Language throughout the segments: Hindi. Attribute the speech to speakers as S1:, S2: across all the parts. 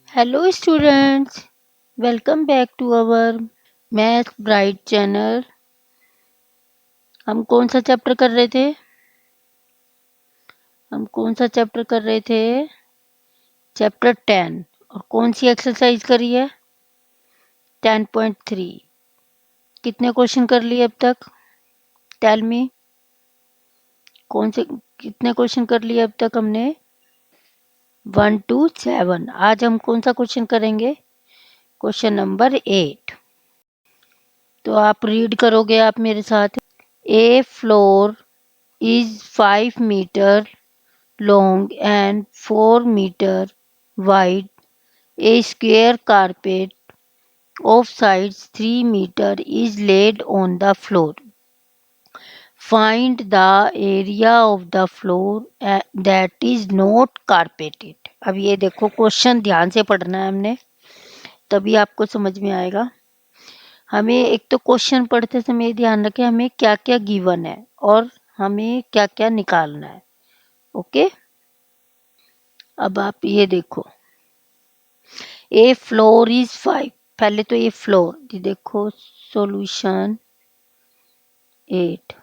S1: Hello students, welcome back to our Math Bright channel. हम कौन सा चैप्टर कर रहे थे? चैप्टर 10 और कौन सी एक्सरसाइज करी है? 10.3. कितने क्वेश्चन कर लिए अब तक? Tell me. कितने क्वेश्चन कर लिए अब तक हमने? 1 to 7. आज हम कौन सा क्वेश्चन करेंगे? Question number 8. तो आप रीड करोगे आप मेरे साथ. A floor is 5 meter long and 4 meter wide. A square carpet of size 3 meter is laid on the floor. Find the area of the floor that is not carpeted. अब ये देखो क्वेश्चन ध्यान से पढ़ना है हमने, तभी आपको समझ में आएगा. हमें एक तो क्वेश्चन पढ़ते समय ध्यान रखें हमें क्या क्या गिवन है और हमें क्या क्या निकालना है. ओके, अब आप ये देखो. ए फ्लोर इज 5. पहले तो ये फ्लोर, ये देखो सॉल्यूशन 8.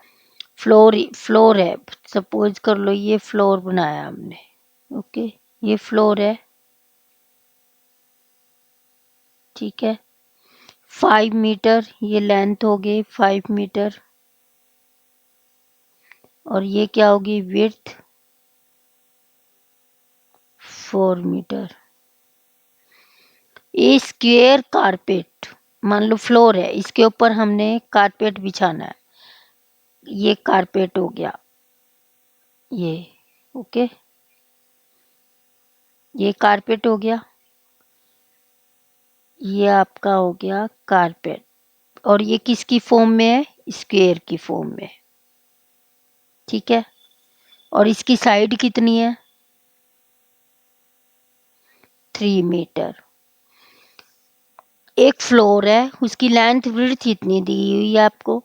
S1: फ्लोर है, सपोज कर लो ये फ्लोर बनाया हमने. ओके, ये फ्लोर है, ठीक है. 5 मीटर ये लेंथ हो गई 5 मीटर, और ये क्या होगी विड्थ 4 मीटर. ए स्क्वायर कारपेट, मान लो फ्लोर है, इसके ऊपर हमने कारपेट बिछाना है. ये कारपेट हो गया ये. ओके, ये कारपेट हो गया, ये आपका हो गया कारपेट. और ये किसकी फॉर्म में है? स्क्वायर की फॉर्म में, ठीक है. और इसकी साइड कितनी है? 3 मीटर. एक फ्लोर है, उसकी लेंथ विड्थ इतनी दी हुई है आपको,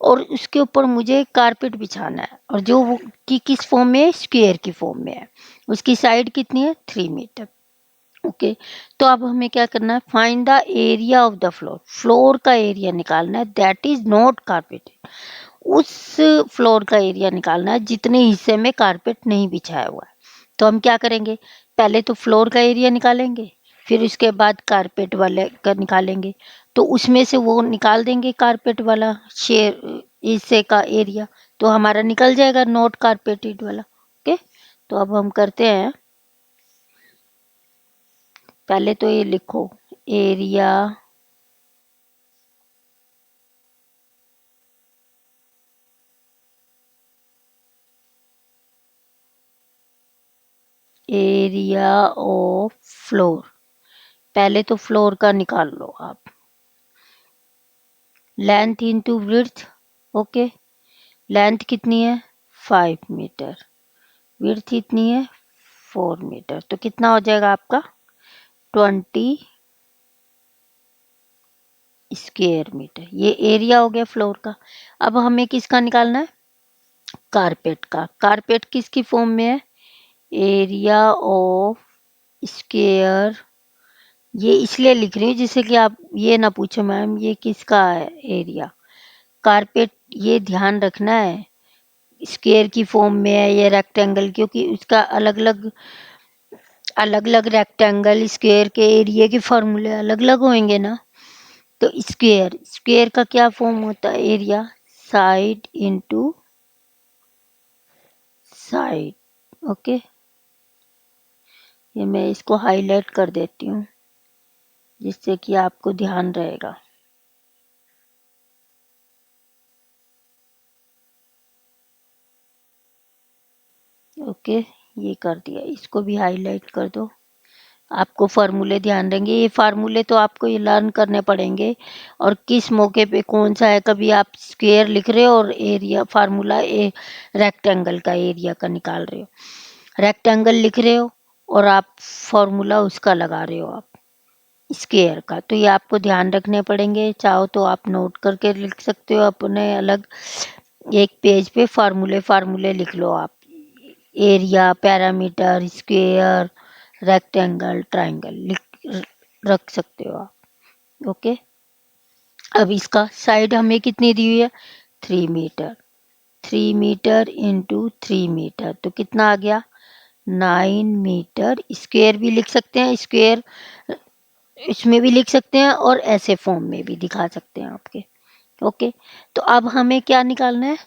S1: और उसके ऊपर मुझे कारपेट बिछाना है, और जो वो की किस फॉर्म में है? स्क्वायर की फॉर्म में है. उसकी साइड कितनी है? 3 मीटर. ओके, तो अब हमें क्या करना है? Find the area of the floor. Floor का एरिया निकालना है दैट इज नॉट कारपेटेड. उस फ्लोर का एरिया निकालना है जितने हिस्से में कारपेट नहीं बिछाया हुआ है. तो हम क्या करेंगे? पहले तो फ्लोर का एरिया निकालेंगे, फिर उसके बाद कारपेट वाले का निकालेंगे. तो उसमें से वो निकाल देंगे कारपेट वाला शेयर हिस्से का एरिया, तो हमारा निकल जाएगा नॉट कारपेटेड वाला. ओके, तो अब हम करते हैं. पहले तो ये लिखो एरिया ऑफ फ्लोर. पहले तो फ्लोर का निकाल लो आप. Length into width. Okay, length कितनी है? 5 मीटर. विड्थ इतनी है 4 मीटर. तो कितना हो जाएगा आपका? 20 स्क्वायर मीटर. ये एरिया हो गया फ्लोर का. अब हमें किसका निकालना है? कारपेट का. कारपेट किसकी फॉर्म में है? Area of square. ये इसलिए लिख रही हूँ जिससे कि आप ये ना पूछो मैम ये किसका है एरिया. कारपेट ये ध्यान रखना है स्क्वायर की फॉर्म में है या रेक्टेंगल, क्योंकि उसका अलग अलग रेक्टेंगल स्क्वायर के एरिया के फॉर्मूले अलग अलग होंगे ना. तो स्क्वायर का क्या फॉर्म होता है? Area side into side. Okay, ये मैं इसको हाईलाइट कर देती हूँ जिससे कि आपको ध्यान रहेगा. ओके, ये कर दिया. इसको भी हाईलाइट कर दो. आपको फार्मूले ध्यान रहेंगे. ये फार्मूले तो आपको ये लर्न करने पड़ेंगे, और किस मौके पे कौन सा है. कभी आप स्क्वायर लिख रहे हो और एरिया फार्मूला रेक्टेंगल का एरिया का निकाल रहे हो. रेक्टेंगल लिख रहे हो और आप फार्मूला उसका लगा रहे हो आप स्क्वायर का. तो ये आपको ध्यान रखने पड़ेंगे. चाहो तो आप नोट करके लिख सकते हो अपने अलग एक पेज पे फार्मूले लिख लो आप area, parameter, square, rectangle, triangle लिख रख सकते हो आप। ओके, अब इसका साइड हमें कितनी दी हुई है, 3 मीटर। 3 मीटर इंटू 3 मीटर तो कितना आ गया, 9 मीटर। स्क्वायर भी लिख सकते हैं, स्क्वायर इसमें भी लिख सकते हैं और ऐसे फॉर्म में भी दिखा सकते हैं आपके। ओके, तो अब हमें क्या निकालना है,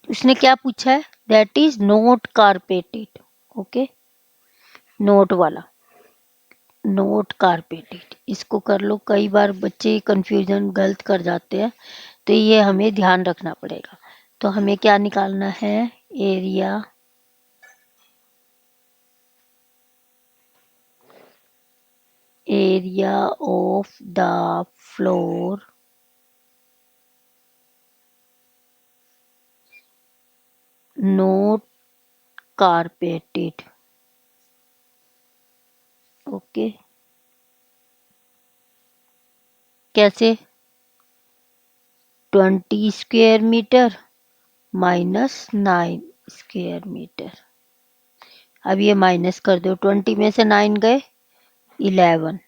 S1: उसने क्या पूछा है, that is note carpeted. Okay, note वाला, नोट कारपेटेड, इसको कर लो। कई बार बच्चे कंफ्यूजन गलत कर जाते हैं, तो ये हमें ध्यान रखना पड़ेगा। तो हमें क्या निकालना है, area area of the floor not carpeted. Okay, कैसे, 20 square metre minus 9 square metre. अब ये माइनस कर दो, 20 में से 9 गए, 11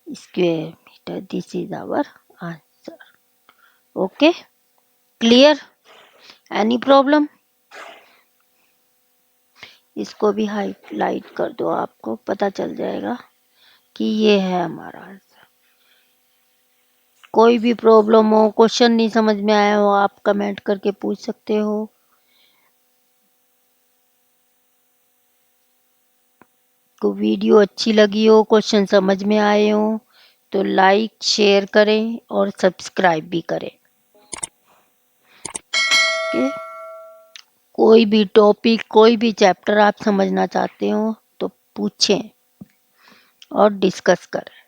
S1: square metre. This is our answer. Okay, clear, any problem. इसको भी हाईलाइट कर दो, आपको पता चल जाएगा कि ये है हमारा आंसर। कोई भी प्रॉब्लम हो, क्वेश्चन नहीं समझ में आया हो, आप कमेंट करके पूछ सकते हो। को वीडियो अच्छी लगी हो, क्वेश्चन समझ में आए हो, तो लाइक शेयर करें और सब्सक्राइब भी करें। ओके, कोई भी टॉपिक, कोई भी चैप्टर आप समझना चाहते हो तो पूछें और डिस्कस करें।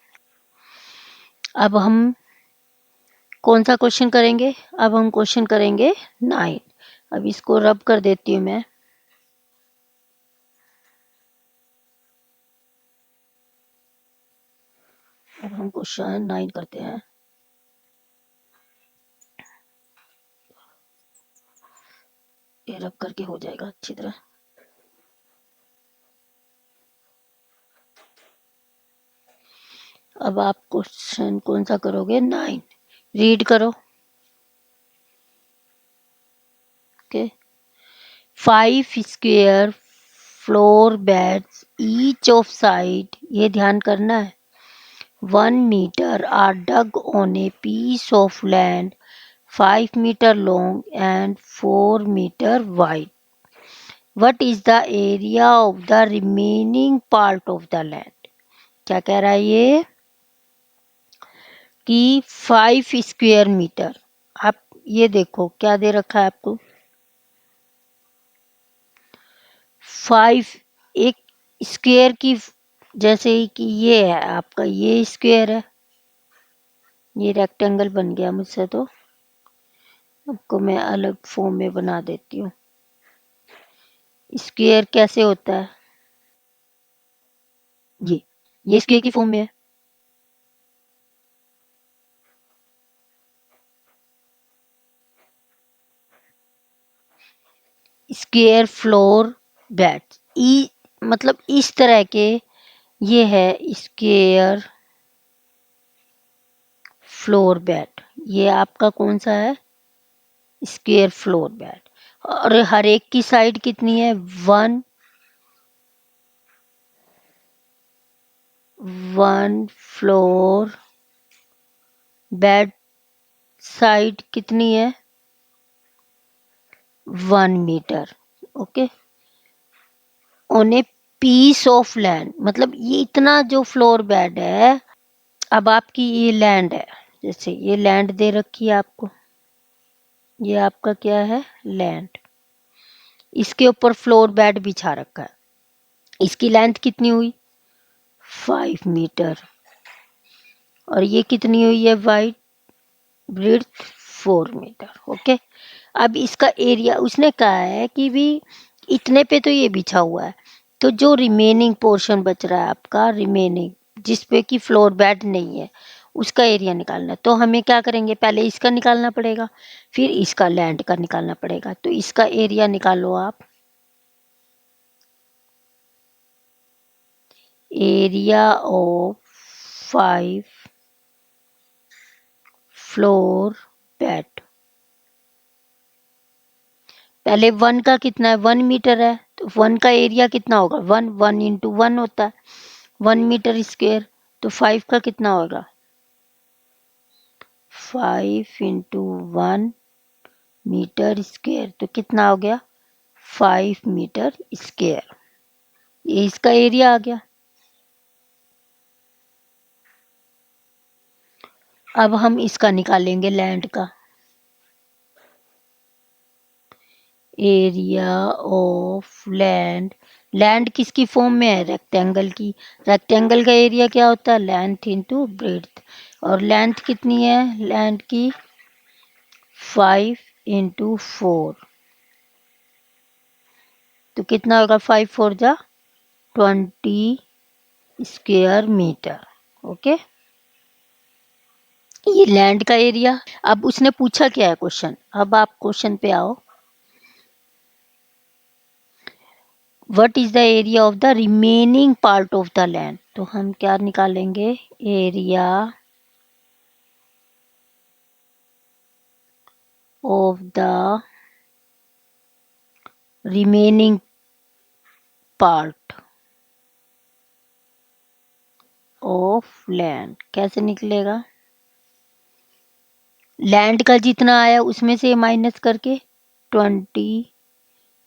S1: अब हम कौन सा क्वेश्चन करेंगे, अब हम क्वेश्चन करेंगे 9। अब इसको रब कर देती हूँ मैं। अब हम क्वेश्चन 9 करते हैं। ये रब करके हो जाएगा अच्छी तरह। अब आप क्वेश्चन कौन सा करोगे, 9 रीड करो। Okay, 5 square floor beds each of side, ये ध्यान करना है, 1 meter are dug on a piece of land 5 meter long and 4 meter wide. What is the area of the remaining part of the land? क्या कह रहा है ये कि 5 स्क्वायर मीटर। आप ये देखो क्या दे रखा है आपको, 5 एक स्क्वायर की, जैसे कि ये है आपका, ये स्क्वायर है, ये रेक्टेंगल बन गया मुझसे, तो आपको मैं अलग फॉर्म में बना देती हूँ। स्क्वायर कैसे होता है, ये स्क्वायर की फॉर्म में है। स्क्वायर फ्लोर बेड, ई मतलब इस तरह के, ये है स्क्वायर फ्लोर बेड, ये आपका कौन सा है, स्क्वायर फ्लोर बेड। और हर एक की साइड कितनी है, 1 फ्लोर बेड साइड कितनी है, 1 metre. Okay, on a piece of land, मतलब ये इतना जो फ्लोर बेड है। अब आपकी ये लैंड है, जैसे ये लैंड दे रखी है आपको, ये आपका क्या है, लैंड। इसके ऊपर फ्लोर बेड बिछा रखा है। इसकी लेंथ कितनी हुई, 5 मीटर। और ये कितनी हुई है, वाइड ब्रेड्थ 4 मीटर। ओके, अब इसका एरिया उसने कहा है कि भी इतने पे तो ये बिछा हुआ है, तो जो रिमेनिंग पोर्शन बच रहा है आपका, रिमेनिंग जिस पे कि फ्लोर बेड नहीं है, उसका एरिया निकालना है। तो हमें क्या करेंगे, पहले इसका निकालना पड़ेगा, फिर इसका लैंड का निकालना पड़ेगा। तो इसका एरिया निकालो आप। Area of 5 floor bed. पहले 1 का कितना है, 1 मीटर है, तो 1 का एरिया कितना होगा, 1 इंटू 1 होता है 1 मीटर स्क्वायर। तो 5 का कितना होगा, 5 इंटू 1 मीटर स्क्वायर, तो कितना हो गया 5 मीटर स्क्वायर। ये इसका एरिया आ गया। अब हम इसका निकालेंगे लैंड का। एरिया ऑफ लैंड, लैंड किसकी फॉर्म में है, रेक्टेंगल की। रेक्टेंगल का एरिया क्या होता है, लेंथ इंटू ब्रेड्थ। और लेंथ कितनी है लैंड की, 5 इंटू 4, तो कितना होगा 5 4 जा 20 स्क्वायर मीटर। ओके, ये लैंड का एरिया। अब उसने पूछा क्या है क्वेश्चन, अब आप क्वेश्चन पे आओ। What is the area of the remaining part of the land, तो हम क्या निकालेंगे, area of the remaining part of land. कैसे निकलेगा, लैंड का जितना आया उसमें से माइनस करके 20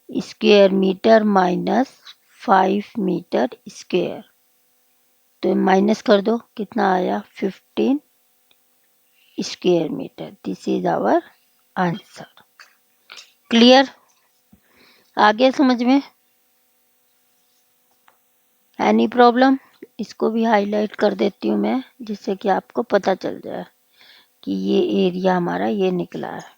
S1: square metre minus 5 metre square, तो माइनस कर दो, कितना आया 15 square metre. This is our answer. Clear, आ गया समझ में, एनी प्रॉब्लम। इसको भी हाईलाइट कर देती हूँ मैं, जिससे कि आपको पता चल जाए कि ये एरिया हमारा ये निकला है।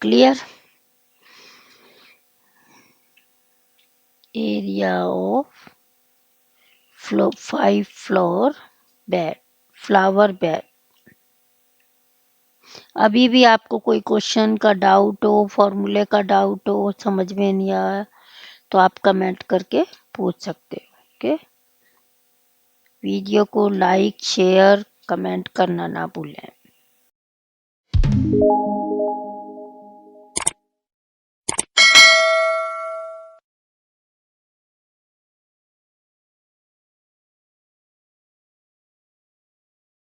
S1: Clear, area of 5 floor bed, flower bed. अभी भी आपको कोई क्वेश्चन का डाउट हो, फॉर्मूले का डाउट हो, समझ में नहीं आया, तो आप कमेंट करके पूछ सकते हो। ओके, वीडियो को लाइक शेयर कमेंट करना ना भूलें।